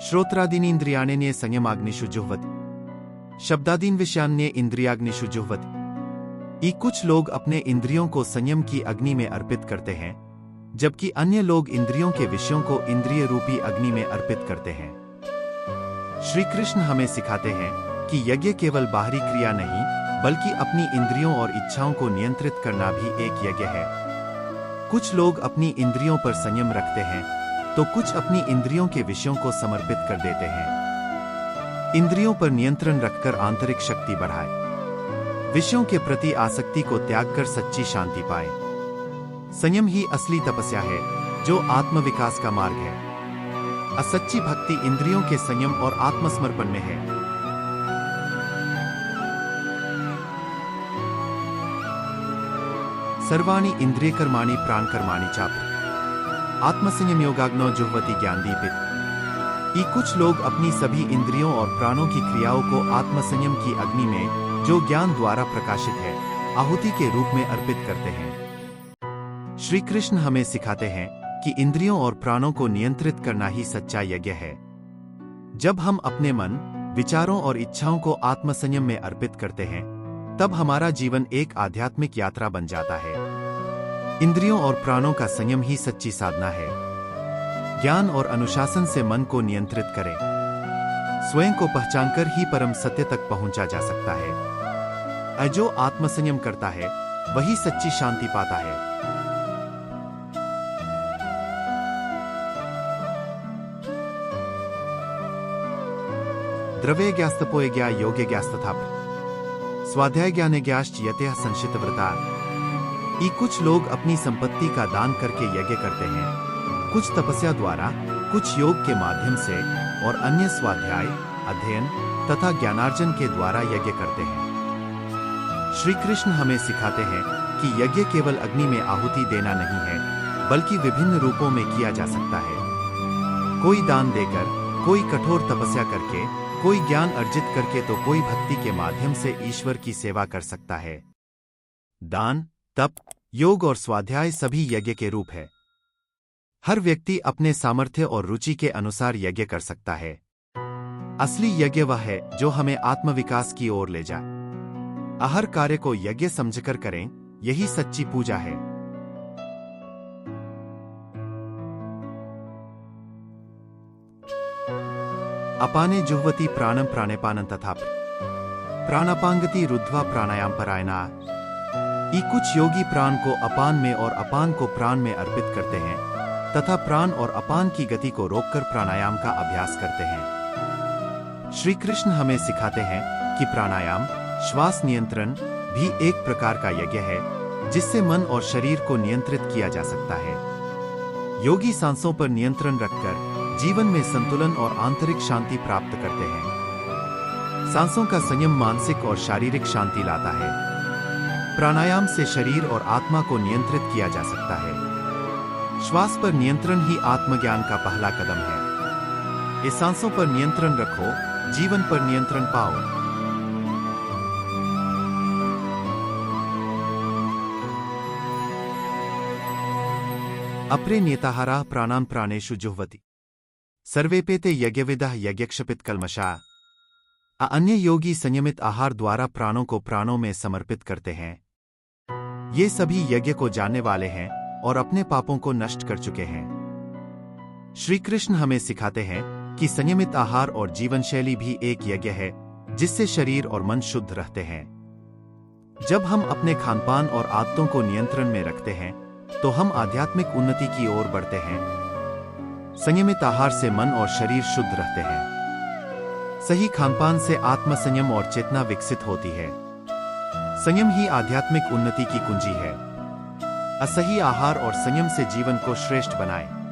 श्रोत्रादीनीन्द्रियाण्यन्ये संयमाग्निषु जुह्वति। शब्दादीन विषयान्ये इंद्रियाग्निषु जुह्वति। कुछ लोग अपने इंद्रियों को संयम की अग्नि में अर्पित करते हैं, जबकि अन्य लोग इंद्रियों के विषयों को इंद्रिय रूपी अग्नि में अर्पित करते हैं। श्री कृष्ण हमें सिखाते हैं कि यज्ञ केवल बाहरी क्रिया नहीं, बल्कि अपनी इंद्रियों और इच्छाओं को नियंत्रित करना भी एक यज्ञ है। कुछ लोग अपनी इंद्रियों पर संयम रखते हैं, तो कुछ अपनी इंद्रियों के विषयों को समर्पित कर देते हैं। इंद्रियों पर नियंत्रण रखकर आंतरिक शक्ति बढ़ाए, विषयों के प्रति आसक्ति को त्याग कर सच्ची शांति पाए। संयम ही असली तपस्या है, जो आत्मविकास का मार्ग है। असच्ची भक्ति इंद्रियों के संयम और आत्मसमर्पण में है। सर्वाणि इंद्रियकर्माणि प्राणकर्माणि चापि आत्मसंयम योगाग्नौ जुह्वति ज्ञानदीपित। कुछ लोग अपनी सभी इंद्रियों और प्राणों की क्रियाओं को आत्मसंयम की अग्नि में, जो ज्ञान द्वारा प्रकाशित है, आहुति के रूप में अर्पित करते हैं। श्री कृष्ण हमें सिखाते हैं कि इंद्रियों और प्राणों को नियंत्रित करना ही सच्चा यज्ञ है। जब हम अपने मन, विचारों और इच्छाओं को आत्मसंयम में अर्पित करते हैं, तब हमारा जीवन एक आध्यात्मिक यात्रा बन जाता है। इंद्रियों और प्राणों का संयम ही सच्ची साधना है। ज्ञान और अनुशासन से मन को नियंत्रित करें। स्वयं को पहचानकर ही परम सत्य तक पहुंचा जा सकता है। जो आत्मसंयम करता है, वही सच्ची शांति पाता है। द्रव्यज्ञास्तपोयज्ञा योग्यज्ञास्तथा स्वाध्याय ज्ञानज्ञाश्च यतः संशितव्रता। कुछ लोग अपनी संपत्ति का दान करके यज्ञ करते हैं, कुछ तपस्या द्वारा, कुछ योग के माध्यम से और अन्य स्वाध्याय, अध्ययन तथा ज्ञानार्जन के द्वारा यज्ञ करते हैं। श्री कृष्ण हमें सिखाते हैं कि यज्ञ केवल अग्नि में आहुति देना नहीं है, बल्कि विभिन्न रूपों में किया जा सकता है। कोई दान देकर, कोई कठोर तपस्या करके, कोई ज्ञान अर्जित करके, तो कोई भक्ति के माध्यम से ईश्वर की सेवा कर सकता है। दान, तप, योग और स्वाध्याय सभी यज्ञ के रूप है। हर व्यक्ति अपने सामर्थ्य और रुचि के अनुसार यज्ञ कर सकता है। असली यज्ञ वह है जो हमें आत्मविकास की ओर ले जाए। हर कार्य को यज्ञ समझकर करें, यही सच्ची पूजा है। अपाने जुह्वति प्राणम प्राणेपानं तथा प्राणापांगति रुद्ध्वा प्राणायाम परायणा। कुछ योगी प्राण को अपान में और अपान को प्राण में अर्पित करते हैं, तथा प्राण और अपान की गति को रोककर प्राणायाम का अभ्यास करते हैं। श्री कृष्ण हमें सिखाते हैं कि प्राणायाम, श्वास नियंत्रण भी एक प्रकार का यज्ञ है, जिससे मन और शरीर को नियंत्रित किया जा सकता है। योगी सांसों पर नियंत्रण रखकर जीवन में संतुलन और आंतरिक शांति प्राप्त करते हैं। सांसों का संयम मानसिक और शारीरिक शांति लाता है। प्राणायाम से शरीर और आत्मा को नियंत्रित किया जा सकता है। श्वास पर नियंत्रण ही आत्मज्ञान का पहला कदम है। इस सांसों पर नियंत्रण रखो, जीवन पर नियंत्रण पाओ। अपरे नेताहाराः प्राणां प्राणेषु जुह्वति सर्वेपेते यज्ञविदः यज्ञक्षपित कल्मषा। अन्य योगी संयमित आहार द्वारा प्राणों को प्राणों में समर्पित करते हैं। ये सभी यज्ञ को जानने वाले हैं और अपने पापों को नष्ट कर चुके हैं। श्री कृष्ण हमें सिखाते हैं कि संयमित आहार और जीवन शैली भी एक यज्ञ है, जिससे शरीर और मन शुद्ध रहते हैं। जब हम अपने खानपान और आदतों को नियंत्रण में रखते हैं, तो हम आध्यात्मिक उन्नति की ओर बढ़ते हैं। संयमित आहार से मन और शरीर शुद्ध रहते हैं। सही खानपान से आत्मसंयम और चेतना विकसित होती है। संयम ही आध्यात्मिक उन्नति की कुंजी है। असही आहार और संयम से जीवन को श्रेष्ठ बनाएं।